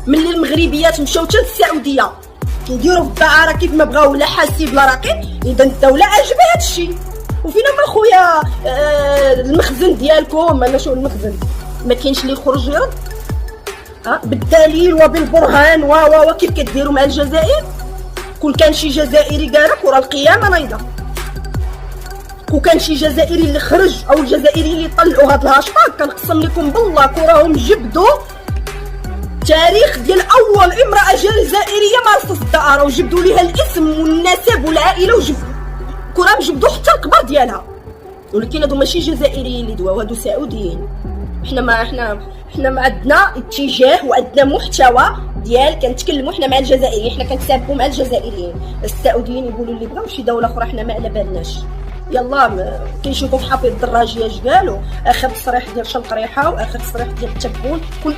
ملي المغربيات مشاو حتى للسعوديه كيديروا في الدعاره كيف ما بغاو، لا حاسيب لا راقي، اذا الدوله عجبها هادشي. وفينا ما خويا المخزن ديالكم؟ انا شو المخزن ما كاينش اللي يخرج يرد بالدليل وبالبرهان و كيف كديروا مع الجزائر؟ كون كان شي جزائري قال لك ورا القيامه نايضه، كون كان شي جزائري اللي خرج او الجزائري اللي طلعوا هاد الهاشتاغ كنقسم لكم بالله كراهم جبدوا تاريخ ديال اول امراه جزائريه مارست الدعاره وجبدوا ليها الاسم والنسب والعائله وجبدوا كراهم جبدوا حتى الكبار ديالها. ولكن هادو ماشي جزائريين اللي دواو، هادو سعوديين. احنا ما عندنا اتجاه وعندنا محتوى ديال كنتكلموا حنا مع الجزائريين، حنا كنتسابقوا مع الجزائريين. السعوديين يقولوا اللي بغاو شي دوله اخرى حنا ما على بالناش. يلا كنشوفوا في حفيظ الدراجيه اش قالوا، اخر تصريح ديال شنقريحه واخر تصريح ديال التبون كل